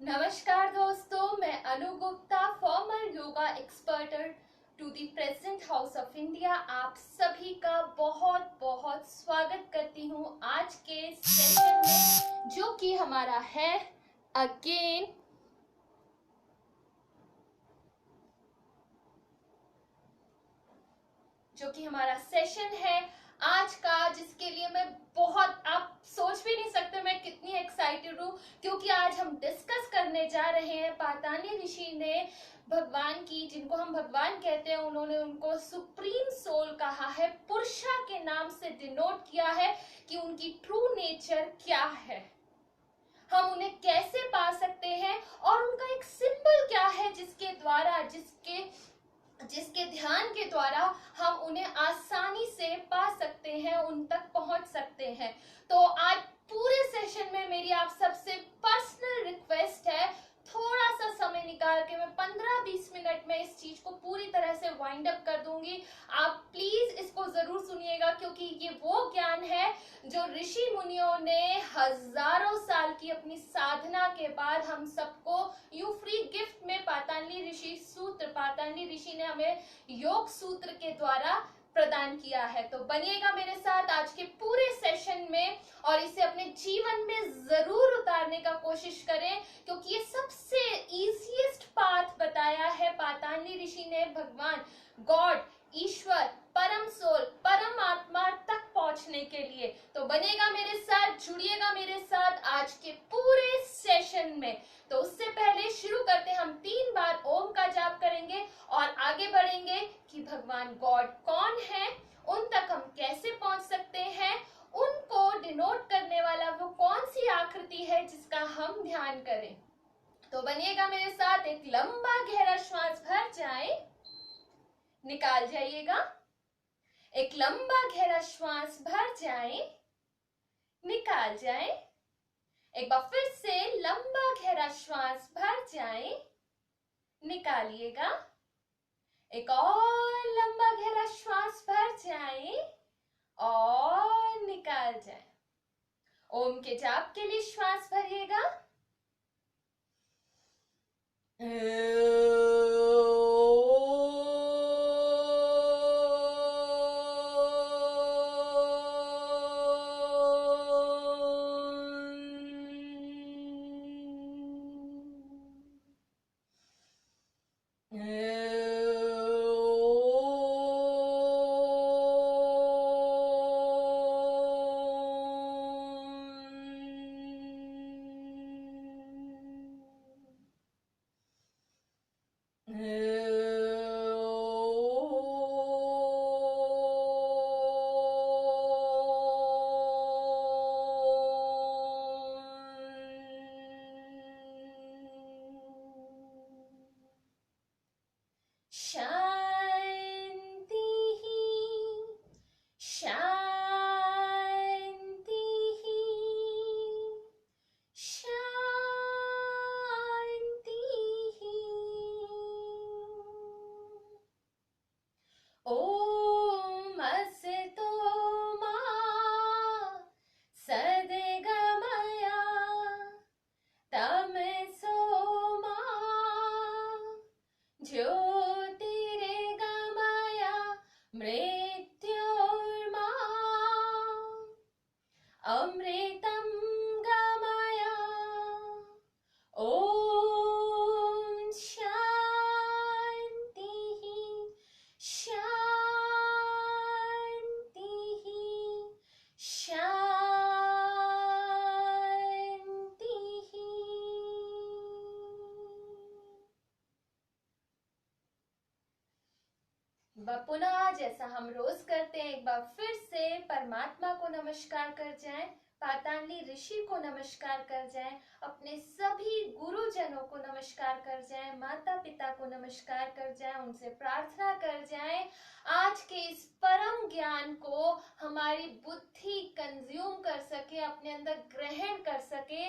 नमस्कार दोस्तों, मैं Anu Gupta, former yoga expert to the president house of India, आप सभी का बहुत बहुत स्वागत करती हूँ आज के सेशन में, जो कि हमारा है अगेन जो कि हमारा सेशन है आज का, जिसके लिए मैं बहुत, आप सोच भी नहीं सकते मैं कितनी एक्साइटेड हूँ, क्योंकि आज हम डिस्कस करने जा रहे हैं पातानी ऋषि ने भगवान की, जिनको हम भगवान कहते हैं, उन्होंने उनको सुप्रीम सोल कहा है, पुरुषा के नाम से डिनोट किया है कि उनकी ट्रू नेचर क्या है, हम उन्हें कैसे पा सकते हैं और उनका एक सिंबल क्या है जिसके द्वारा जिसके ध्यान के द्वारा हम उन्हें आसानी से पा सकते हैं, उन तक पहुंच सकते हैं। तो आज पूरे सेशन में मेरी आप सबसे पर्सनल रिक्वेस्ट है, थोड़ा सा समय निकाल के मैं 15-20 मिनट में इस चीज को पूरी तरह से वाइंड अप कर दूंगी। आप प्लीज इसको जरूर सुनिएगा, क्योंकि ये वो ज्ञान है जो ऋषि मुनियों ने हजारों साल की अपनी साधना के बाद हम सबको यू फ्री गिफ्ट में पातांडी ऋषि ने हमें योग सूत्र के द्वारा प्रदान किया है। तो बनिएगा मेरे साथ आज के पूरे सेशन में और इसे अपने जीवन में जरूर उतारने का कोशिश करें, क्योंकि ये सबसे इजीएस्ट पाथ बताया है पातांडी ऋषि ने भगवान गॉड, ईश्वर, परम सोल, परम आत्मा तक पहुंचने के लिए। तो बनेगा मेरे साथ, जुड़िएगा मेरे साथ आज के पूरे सेशन में। तो उससे पहले शुरू करते, हम 3 बार ओम का जाप करेंगे और आगे बढ़ेंगे कि भगवान गॉड कौन है, उन तक हम कैसे पहुंच सकते हैं, उनको डिनोट करने वाला वो कौन सी आकृति है जिसका हम ध्यान करें। तो बनिएगा मेरे साथ, एक लंबा गहरा श्वास भर जाए, निकाल जाइएगा, एक लंबा गहरा श्वास भर जाए, निकाल जाए, एक बार फिर से लंबा गहरा श्वास भर जाए, निकालिएगा, एक और लंबा गहरा श्वास भर जाए और निकाल जाए। ओम के जाप के लिए श्वास भरिएगा। शांति शांति शांति। ओम असतो मा सद्गमया तमसो मा ज्योतिर्गमय मृत्योर्मा अमृतं गमय। ओम शांति शांति शांति। पुनः जैसा हम रोज करते हैं, एक बार फिर से परमात्मा को नमस्कार कर जाएं, पातांडी ऋषि को नमस्कार कर जाएं, अपने सभी गुरुजनों को नमस्कार कर जाएं, माता पिता को नमस्कार कर जाएं, उनसे प्रार्थना कर जाएं आज के इस परम ज्ञान को हमारी बुद्धि कंज्यूम कर सके, अपने अंदर ग्रहण कर सके,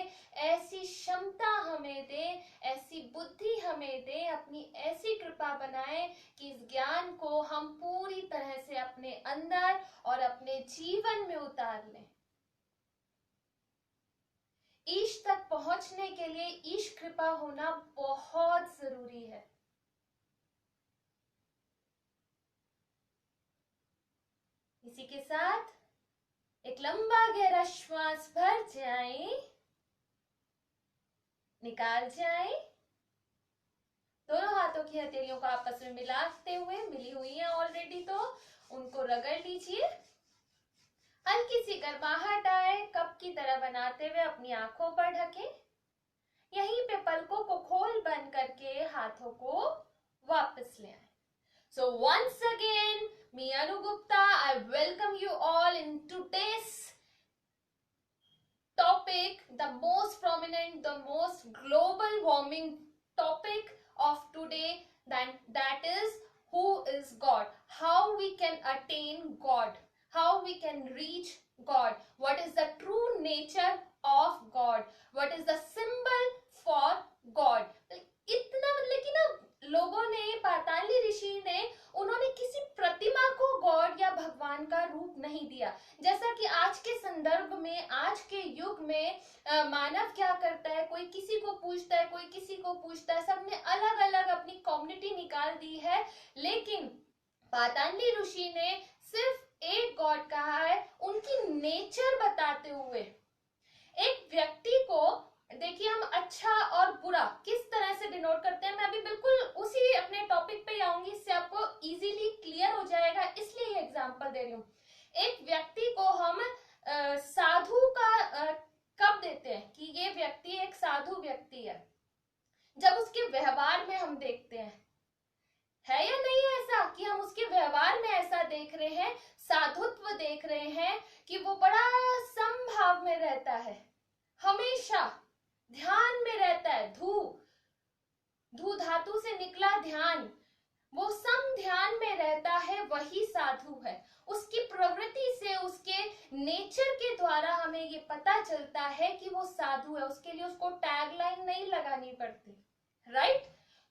ऐसी क्षमता हमें दे, ऐसी बुद्धि हमें दे, अपनी ऐसी कृपा बनाए कि इस ज्ञान को हम पूरी तरह से अपने अंदर और अपने जीवन में उतार लें, ईश तक तक पहुंचने के लिए ईश कृपा होना बहुत जरूरी है। इसी के साथ एक लंबा गहरा श्वास भर जाएं, निकाल जाएं। दोनों हाथों की हथेलियों को आपस में मिलाते हुए, मिली हुई है ऑलरेडी तो उनको रगड़ लीजिए। हल्की सी गर्माहट आए, कप की तरह बनाते हुए अपनी आंखों पर ढकें। यहीं पे पलकों को खोल बंद करके हाथों को वापस ले आए। So once again, me Anu Gupta, I welcome you all in today's topic, the most prominent, the most global warming topic of today, that is who is God, how we can attain God, how we can reach God, what is the true nature of God, what is the symbol for God. इतना मतलब कि ना लोगों ने, पाताली ऋषि ने, उन्होंने किसी प्रतिमा को गॉड या भगवान का रूप नहीं दिया। जैसा कि आज के संदर्भ में, आज के युग में मानव क्या करता है, कोई किसी को पूछता है, कोई किसी को पूछता है, सबने अलग अलग अपनी कम्युनिटी निकाल दी है। लेकिन पाताली ऋषि ने सिर्फ एक गॉड कहा है, उनकी नेचर बताते हुए। एक व्यक्ति को देखिए, हम अच्छा और बुरा किस तरह से डिनोट करते हैं, मैं अभी बिल्कुल उसी अपने टॉपिक पे आऊंगी, इससे आपको इजीली क्लियर हो जाएगा, इसलिए ये एग्जांपल दे रही हूँ। एक व्यक्ति को हम साधु का कब देते हैं कि ये व्यक्ति एक साधु व्यक्ति है, जब उसके व्यवहार में हम देखते हैं। है या नहीं है ऐसा कि हम उसके व्यवहार में ऐसा देख रहे हैं, साधुत्व देख रहे हैं कि वो बड़ा समभाव में रहता है, हमेशा ध्यान में रहता है। धू धातु से निकला ध्यान, वो सम ध्यान में रहता है, वही साधु है। उसकी प्रवृत्ति से, उसके नेचर के द्वारा हमें ये पता चलता है कि वो साधु है। उसके लिए उसको टैगलाइन नहीं लगानी पड़ती, राइट।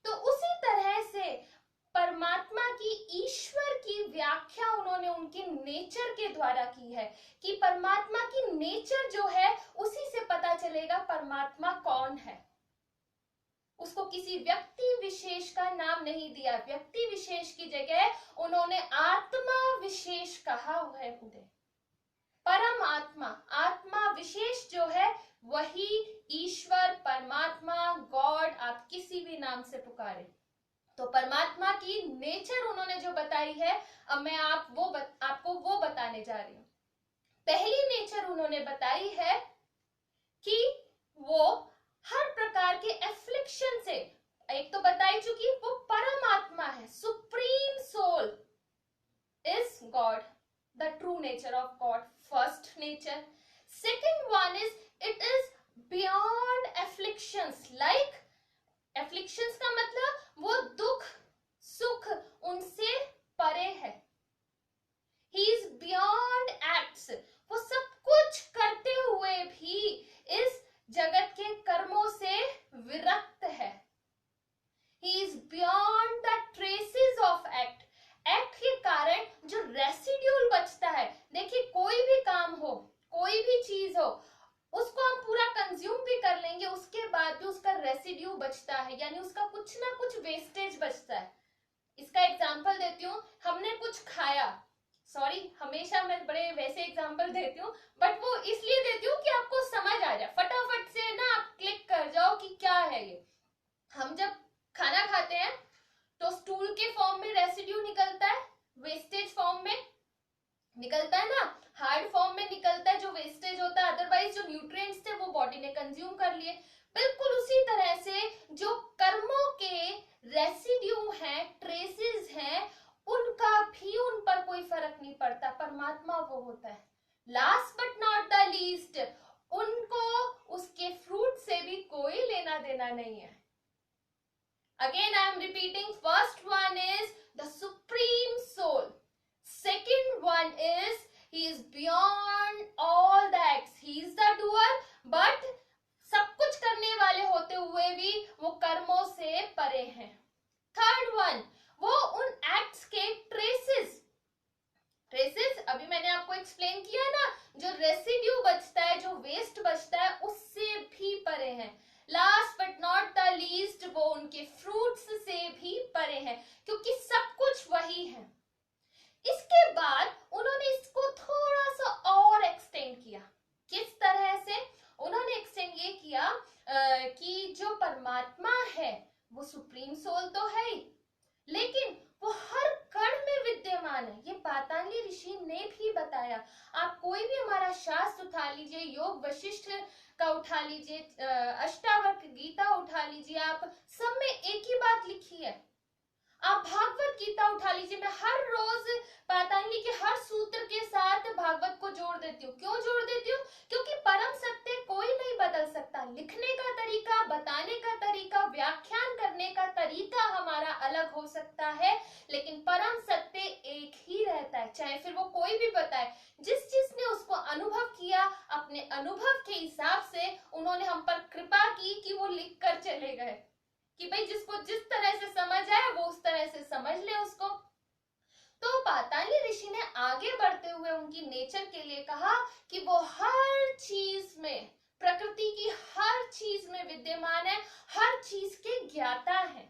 तो उसी तरह से परमात्मा की, ईश्वर की व्याख्या उन्होंने उनके नेचर के द्वारा की है कि परमात्मा की नेचर जो है, उसी से पता चलेगा परमात्मा कौन है। उसको किसी व्यक्ति विशेष का नाम नहीं दिया, व्यक्ति विशेष की जगह उन्होंने आत्मा विशेष कहा है। उन्हें परमात्मा, आत्मा विशेष जो है वही ईश्वर, परमात्मा, गॉड, आप किसी भी नाम से पुकारे। तो परमात्मा की नेचर उन्होंने जो बताई है, अब मैं आपको वो बताने जा रही हूं। पहली नेचर उन्होंने बताई है कि वो हर प्रकार के एफ्लिक्शन से, एक तो बताई चुकी, वो परमात्मा है, supreme soul is God, the true nature of God, first nature. Second one is it is beyond afflictions, like afflictions का मतलब वो दुख सुख उनसे परे है। ही इज बियॉन्ड एक्ट्स, वो सब कुछ करते हुए भी इस जगत के कर्मों से विरक्त है। He is beyond the traces of act, act के कारण जो रेसिड्यूल बचता है। देखिए, कोई भी काम हो, कोई भी चीज हो, उसको हम पूरा कंज्यूम भी कर लेंगे, उसके बाद भी उसका रेसिड्यू बचता है, यानी उसका कुछ ना कुछ वेस्टेज बचता है। इसका एग्जांपल देती हूँ, हमने कुछ खाया, सॉरी हमेशा मैं बड़े वैसे एग्जांपल देती हूँ, बट वो इसलिए देती हूँ कि आपको समझ आ जाए, फटाफट से ना आप क्लिक कर जाओ कि क्या है ये। हम जब खाना खाते हैं तो स्टूल के फॉर्म में रेसिड्यू निकलता है, वेस्टेज फॉर्म में निकलता है ना, हार्ड फॉर्म में निकलता है जो वेस्टेज होता है, अदरवाइज जो न्यूट्रिएंट्स थे वो बॉडी ने कंज्यूम कर लिए। बिल्कुल उसी तरह से जो कर्मों के रेसिड्यू हैं, ट्रेसेस हैं, उनका भी उन पर कोई फर्क नहीं पड़ता। परमात्मा वो होता है, last but not the least, उनको उसके फ्रूट से भी कोई लेना देना नहीं है। Again I am repeating, first one is the supreme soul, second one is he is beyond all the acts, he is the doer, but सब कुछ करने वाले होते हुए भी वो कर्मों से परे हैं। थर्ड वन, वो उन एक्ट्स के ट्रेसेस अभी मैंने आपको एक्सप्लेन किया ना, जो रेसिड्यू बचता है, जो वेस्ट बचता है, उससे भी परे कि जो परमात्मा है वो सुप्रीम सोल तो है ही, लेकिन वो हर कण में विद्यमान है। ये पातांजलि ऋषि ने भी बताया। आप कोई भी हमारा शास्त्र उठा लीजिए, योग वशिष्ठ का उठा लीजिए, अष्टावक्र गीता उठा लीजिए, आप सब में एक ही बात लिखी है। आप भागवत गीता उठा लीजिए, मैं हर रोज पातांजलि के हर सूत्र के साथ भागवत को जोड़ देती हूँ। क्यों जोड़ देती हूँ? क्योंकि परम सत्य कोई नहीं बदल सकता। लिखने का तरीका, बताने का तरीका, व्याख्यान करने का तरीका हमारा अलग हो सकता है, लेकिन परम सत्य एक ही रहता है, चाहे फिर वो कोई भी बताए। जिस जिसने उसको अनुभव किया, अपने अनुभव के हिसाब से उन्होंने हम पर कृपा की कि वो लिख कर चले गए कि भाई जिसको जिस तरह से समझ आए वो उस तरह से समझ ले उसको। तो पातांजलि ऋषि ने आगे बढ़ते हुए उनकी नेचर के लिए कहा कि वो हर चीज में, प्रकृति की हर चीज में विद्यमान है, हर चीज के ज्ञाता है,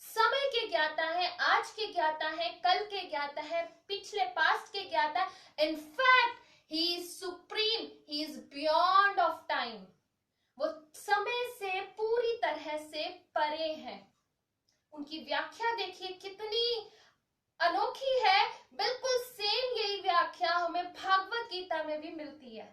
समय के ज्ञाता है, आज के ज्ञाता है, कल के ज्ञाता है, पिछले पास्ट के ज्ञाता है। In fact he is supreme, he is beyond of time. वो समय से पूरी तरह से परे हैं। उनकी व्याख्या देखिए कितनी अनोखी है। बिल्कुल सेम यही व्याख्या हमें भागवत गीता में भी मिलती है।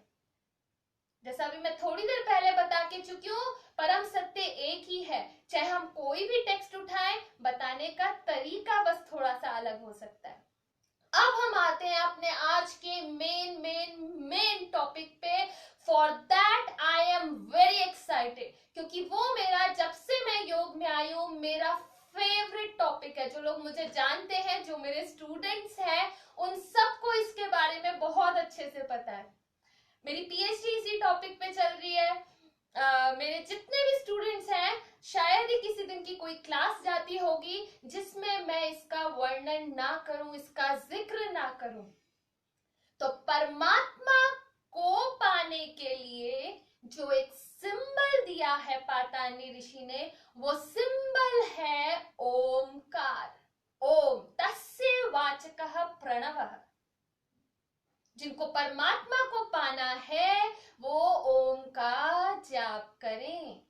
जैसा अभी मैं थोड़ी देर पहले बता के चुकी हूँ, परम सत्य एक ही है, चाहे हम कोई भी टेक्स्ट उठाएं, बताने का तरीका बस थोड़ा सा अलग हो सकता है। अब हम आते हैं अपने आज के मेन टॉपिक पे। For that I am very excited, क्योंकि वो मेरा, जब से मैं योग में आई हूँ, मेरा फेवरेट टॉपिक है। जो लोग मुझे जानते हैं, जो मेरे स्टूडेंट्स हैं, उन सबको इसके बारे में बहुत अच्छे से पता है। मेरी पीएचडी इसी टॉपिक पे चल रही है। मेरे जितने भी स्टूडेंट्स हैं, शायद ही किसी दिन की कोई क्लास जाती होगी जिसमें मैं इसका वर्णन ना करूं, इसका जिक्र ना करूं। तो परमात्मा को पाने के लिए जो एक सिंबल दिया है पातांजलि ऋषि ने, वो सिंबल है ओमकार। ओम तस्य वाचकः प्रणवः। जिनको परमात्मा को पाना है वो ओम का जाप करें,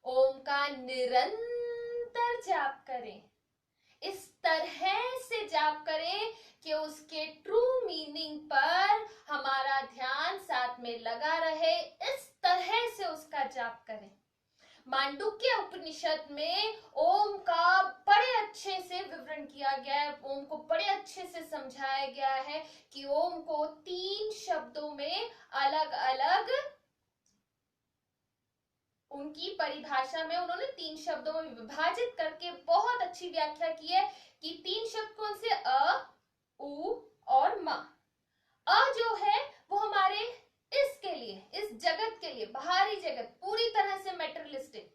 ओम का निरंतर जाप करें, इस तरह से जाप करें कि उसके ट्रू मीनिंग पर हमारा ध्यान साथ में लगा रहे। इस तरह से उसका जाप करें। मांडुक्य उपनिषद में ओम का बड़े अच्छे से विवरण किया गया है, ओम को बड़े अच्छे से समझाया गया है कि ओम को 3 शब्दों में अलग अलग, उनकी परिभाषा में उन्होंने 3 शब्दों में विभाजित करके बहुत अच्छी व्याख्या की है कि 3 शब्द कौन से? अ, उ और म। अ जो है वो हमारे इसके लिए, इस जगत के लिए, बाहरी जगत, पूरी तरह से मेटेरियलिस्टिक।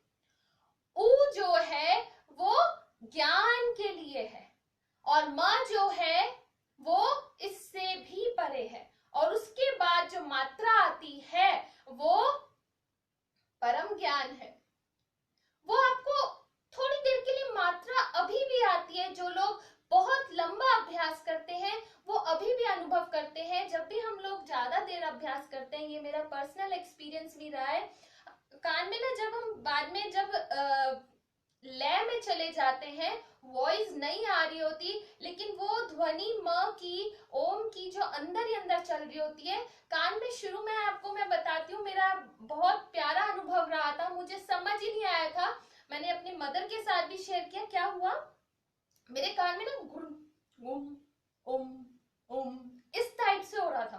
उ जो है वो ज्ञान के लिए है, और म जो है वो इससे भी परे है। और उसके बाद जो मात्रा आती है वो परम ज्ञान है। वो आपको थोड़ी देर के लिए मात्रा अभी भी आती है। जो लोग बहुत लंबा अभ्यास करते हैं वो अभी भी अनुभव करते हैं। जब भी हम लोग ज्यादा देर अभ्यास करते हैं, ये मेरा पर्सनल एक्सपीरियंस भी रहा है, कान में ना जब हम बाद में जब लय में चले जाते हैं, वॉइस नहीं आ रही होती, लेकिन वो ध्वनि म की, ओम की जो अंदर ही अंदर चल रही होती है कान में। शुरू में आपको मैं बताती हूँ, मेरा बहुत प्यारा अनुभव रहा था, मुझे समझ ही नहीं आया था। मैंने अपनी मदर के साथ भी शेयर किया। क्या हुआ, मेरे कान में ना गुम ओम ओम ओम इस टाइप से हो रहा था।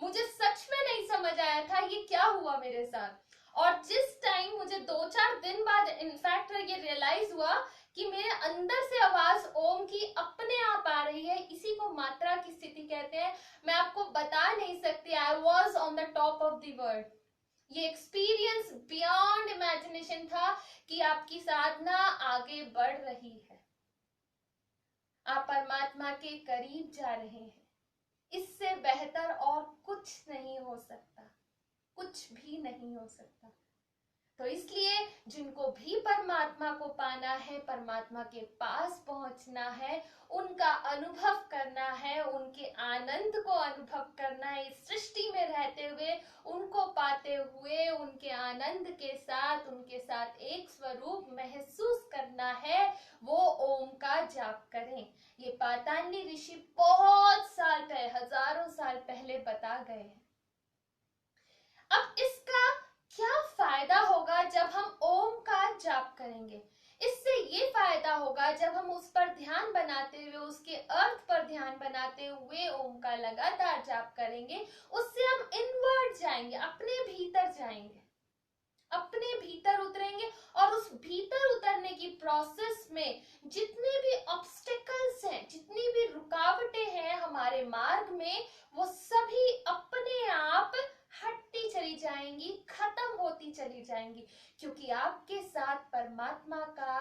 मुझे सच में नहीं समझ आया था ये क्या हुआ मेरे साथ। और जिस टाइम मुझे 2-4 दिन बाद इनफैक्ट ये रियलाइज हुआ कि मेरे अंदर से आवाज ओम की अपने आप आ रही है, इसी को मात्रा की स्थिति कहते हैं। मैं आपको बता नहीं सकती, I was on the top of the world. ये एक्सपीरियंस बियॉन्ड इमेजिनेशन था कि आपकी साधना आगे बढ़ रही है, आप परमात्मा के करीब जा रहे हैं। इससे बेहतर और कुछ नहीं हो सकता, कुछ भी नहीं हो सकता। तो इसलिए जिनको भी परमात्मा को पाना है, परमात्मा के पास पहुंचना है, उनका अनुभव करना है, उनके आनंद को अनुभव करना है, इस सृष्टि में रहते हुए उनको पाते बनाते हुए उनके आनंद के साथ उनके साथ एक स्वरूप महसूस करना है, वो ओम का जाप करें। ये पातांजलि ऋषि बहुत साल पहले, हजारों साल पहले बता गए हैं। अब इसका क्या फायदा होगा जब हम ओम का जाप करेंगे? इससे ये फायदा होगा जब हम उस पर ध्यान बनाते हुए, उसके अर्थ पर ध्यान बनाते हुए ओम का लगातार जाप करेंगे, उससे हम इनवर्ड जाएंगे, अपने भीतर जाएंगे, अपने भीतर उतरेंगे। और उस भीतर उतरने की प्रोसेस में जितने भी ऑब्स्टेकल्स हैं, जितनी भी रुकावटें हैं हमारे मार्ग में, वो सभी अपने आप हटती चली जाएंगी, खत्म होती चली जाएंगी, क्योंकि आपके साथ परमात्मा का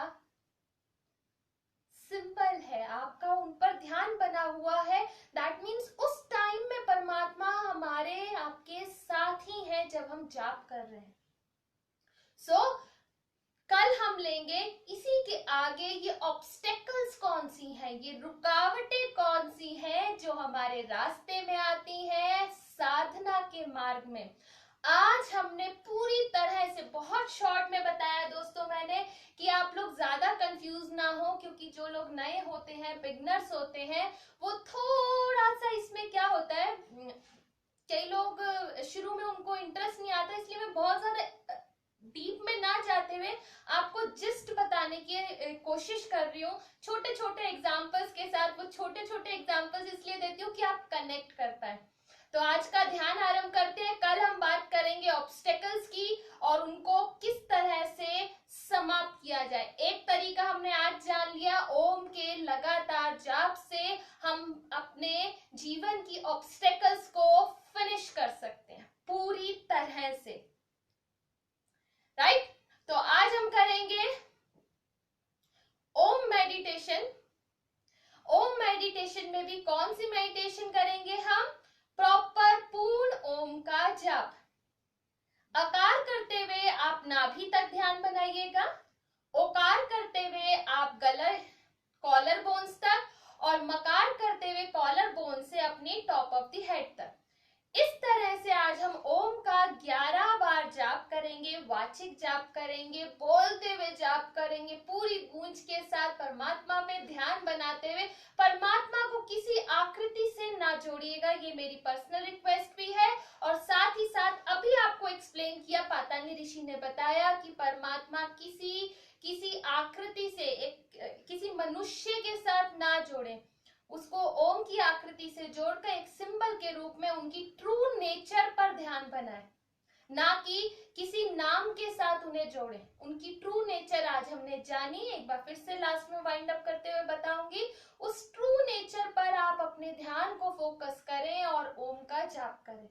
सिंबल है, आपका उन पर ध्यान बना हुआ है। दैट मीन्स उस टाइम में परमात्मा हमारे आपके साथ ही है जब हम जाप कर रहे हैं। कल हम लेंगे इसी के आगे ये ऑब्स्टेकल्स कौन सी हैं, ये रुकावटें कौन सी हैं जो हमारे रास्ते में आती हैं साधना के मार्ग में। आज हमने पूरी तरह से बहुत शॉर्ट में बताया दोस्तों मैंने, कि आप लोग ज्यादा कंफ्यूज ना हो, क्योंकि जो लोग नए होते हैं, बिगनर्स होते हैं, वो थोड़ा सा इसमें क्या होता है, कई लोग शुरू में उनको इंटरेस्ट नहीं आता, इसलिए मैं बहुत ज्यादा डीप में ना जाते हुए आपको जिस्ट बताने की कोशिश कर रही हूँ, छोटे छोटे एग्जांपल्स के साथ। वो छोटे छोटे एग्जांपल्स इसलिए देती हूँ कि आप कनेक्ट कर पाए। तो आज का ध्यान आरंभ करते हैं। कल हम बात करेंगे ऑब्स्टेकल्स की और उनको किस तरह से समाप्त किया जाए। एक तरीका हमने आज जान लिया, ओम के लगातार जाप से हम अपने जीवन की ऑब्स्टेकल्स को फिनिश कर सकते हैं पूरी तरह से, राइट? तो आज हम करेंगे ओम मेडिटेशन। ओम मेडिटेशन में भी कौन सी मेडिटेशन करेंगे हम? प्रॉपर पूर्ण ओम का जाप। अकार करते हुए आप नाभि तक ध्यान बनाइएगा, ओकार करते हुए आप गला, कॉलर बोन्स तक, और मकार करते हुए कॉलर बोन से अपनी टॉप ऑफ द हेड तक। इस तरह से आज हम ओम का 11 बार जाप करेंगे, वाचिक जाप करेंगे, बोलते हुए जाप करेंगे, पूरी गूंज के साथ परमात्मा में ध्यान बनाते हुए। परमात्मा को किसी आकृति से ना जोड़िएगा, ये मेरी पर्सनल रिक्वेस्ट भी है। और साथ ही साथ अभी आपको एक्सप्लेन किया, पातांजलि ऋषि ने बताया कि परमात्मा किसी आकृति से, किसी मनुष्य के साथ ना जोड़े, उसको ओम की आकृति से जोड़कर एक सिंबल के रूप में उनकी ट्रू नेचर पर ध्यान बनाए, ना कि किसी नाम के साथ उन्हें जोड़े। उनकी ट्रू नेचर आज हमने जानी, एक बार फिर से लास्ट में वाइंड अप करते हुए बताऊंगी। उस ट्रू नेचर पर आप अपने ध्यान को फोकस करें और ओम का जाप करें।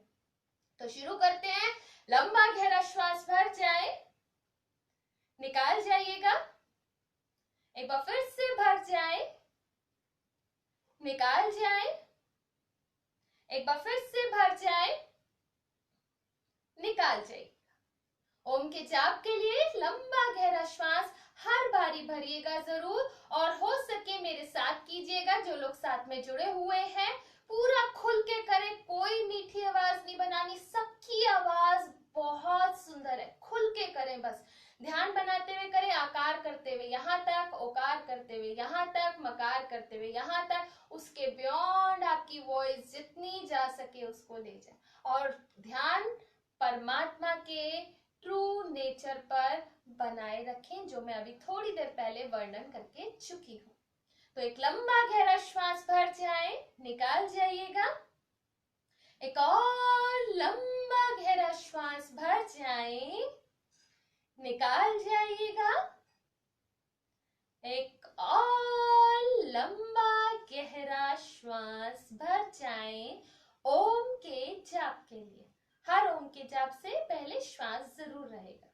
तो शुरू करते हैं। लंबा गहरा श्वास भर जाए, निकाल जाइएगा, एक बार फिर से भर जाए, निकाल जाए, एक बार फिर से भर जाए, निकाल जाए। ओम के जाप के लिए लंबा गहरा श्वास हर बारी भरिएगा जरूर, और हो सके मेरे साथ कीजिएगा। जो लोग साथ में जुड़े हुए हैं पूरा खुल के करें, कोई मीठी आवाज नहीं बनानी, सबकी आवाज बहुत सुंदर है, खुल के करें, बस ध्यान बनाते हुए करें। आकार करते हुए यहाँ तक, ओकार करते हुए यहाँ तक, मकार करते हुए यहाँ तक, उसके बियॉन्ड आपकी वॉइस जितनी जा सके उसको ले जाए, और ध्यान परमात्मा के ट्रू नेचर पर बनाए रखें, जो मैं अभी थोड़ी देर पहले वर्णन करके चुकी हूं। तो एक लंबा गहरा श्वास भर जाए, निकाल जाइएगा, एक और लंबा गहरा श्वास भर जाए, निकाल जाइएगा, एक और लंबा गहरा श्वास भर जाए ओम के जाप के लिए। हर ओम के जाप से पहले श्वास जरूर रहेगा।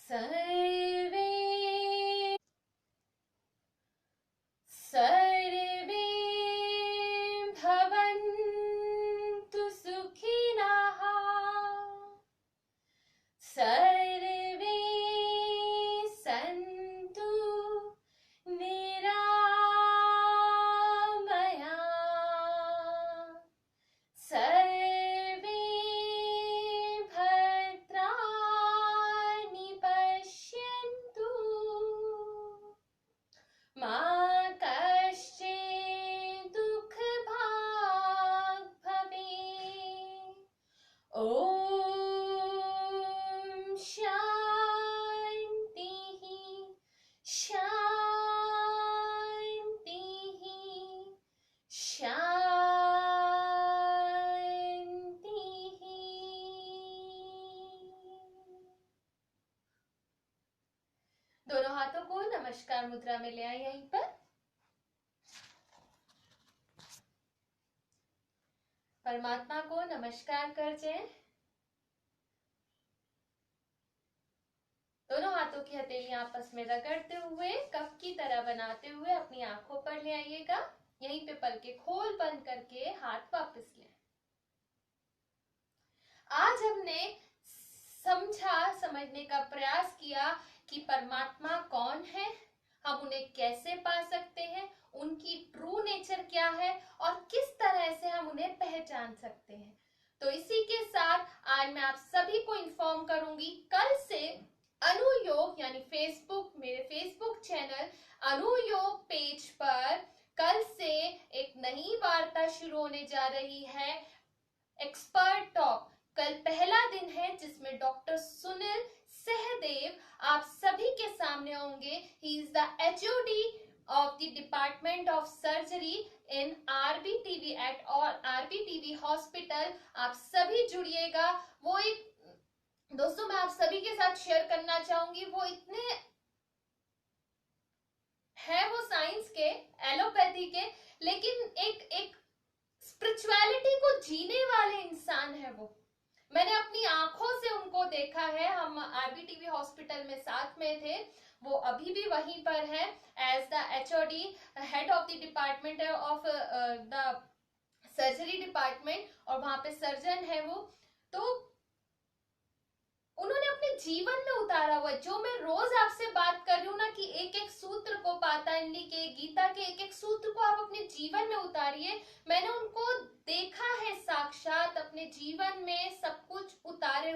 सर्वे सर्वे भवन्तु सुखिनः सर्वे सन्तु निरामया सर्वे भद्राणि पश्यन्तु मा कश्चित् दुःखभाग् भवेत्। ॐ शान्तिः शान्तिः शान्तिः। दोनों हाथों को नमस्कार मुद्रा में ले आए यहीं पर। परमात्मा को नमस्कार कर जाए। दोनों हाथों की हथेलियां आपस में रगड़ते हुए कफ की तरह बनाते हुए अपनी आंखों पर ले आइएगा। यहीं पे पलकें खोल बंद करके हाथ वापस लें। आज हमने समझने का प्रयास किया कि परमात्मा कौन है, हम उन्हें कैसे पा सकते हैं, उनकी ट्रू नेचर क्या है और किस तरह से हम उन्हें पहचान सकते हैं। तो इसी के साथ आज मैं आप सभी को इन्फॉर्म करूंगी, कल से अनुयोग यानी मेरे फेसबुक चैनल अनुयोग पेज पर कल से एक नई वार्ता शुरू होने जा रही है, एक्सपर्ट टॉक। कल पहला दिन है जिसमें डॉक्टर सुनील सहदेव आप सभी के सामने होंगे। He is the HOD of the department of surgery in RBTV at और आरबीटीवी हॉस्पिटल। आप सभी जुड़िएगा। वो एक दोस्तों मैं आप सभी के साथ शेयर करना चाहूंगी, वो इतने है वो साइंस के, एलोपैथी के, लेकिन एक स्पिरिचुअलिटी को जीने वाले इंसान है वो। मैंने अपनी आंखों से उनको देखा है। हम आरबीटीवी हॉस्पिटल में साथ में थे, वो अभी भी वहीं पर है as the HOD, head of the department of the surgery department, और वहां पे सर्जन है वो। तो उन्होंने अपने जीवन में उतारा हुआ, जो मैं रोज आपसे बात कर रही हूँ ना कि एक एक सूत्र को, पातंजलि के, गीता के एक एक सूत्र को आप अपने जीवन में उतारिए। मैंने उनको देखा है साक्षात अपने जीवन में सब कुछ उतारे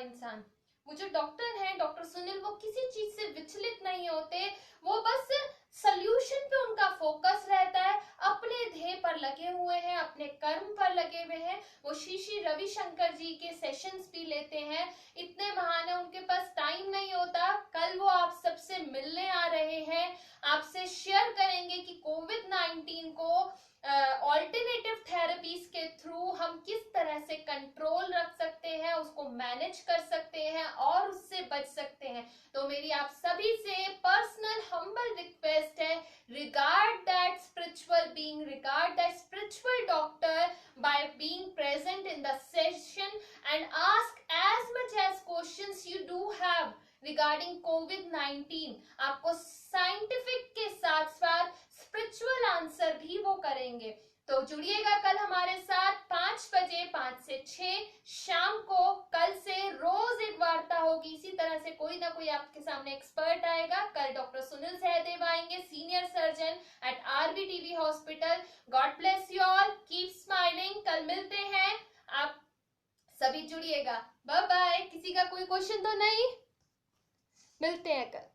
इंसान। वो जो डॉक्टर हैं, डॉक्टर सुनील, वो किसी चीज से विचलित नहीं होते, वो बस सल्यूशन पे उनका फोकस रहता है, अपने ध्येय पर लगे हुए हैं, अपने कर्म पर लगे हुए हैं। वो श्री श्री रविशंकर जी के सेशंस भी लेते हैं, इतने महान है, उनके पास टाइम नहीं होता। कल वो आप सबसे मिलने आ रहे हैं, आपसे शेयर करेंगे कि कोविड-19 को ऑल्टरनेटिव थेरेपीज के थ्रू हम किस तरह से कंट्रोल रख सकते हैं, उसको मैनेज कर सकते हैं और उससे बच सकते हैं। तो मेरी आप सभी से पर्सनल हम्बल रिक्वेस्ट है, regard that spiritual being, regard that spiritual doctor by being present in the session and ask as much as questions you do have regarding COVID-19। आपको साइंटिफिक के साथ साथ स्पिरिचुअल आंसर भी वो करेंगे। तो जुड़िएगा कल हमारे साथ 5 बजे, 5 से 6 शाम को। कल से रोज एक वार्ता होगी, इसी तरह से कोई ना कोई आपके सामने एक्सपर्ट आएगा। कल डॉक्टर सुनील सहदेव आएंगे, senior surgeon eight RBTV hospital. God bless you all, keep smiling. कल मिलते हैं, आप सभी जुड़िएगा। Bye bye. किसी का कोई क्वेश्चन तो नहीं? मिलते हैं कल।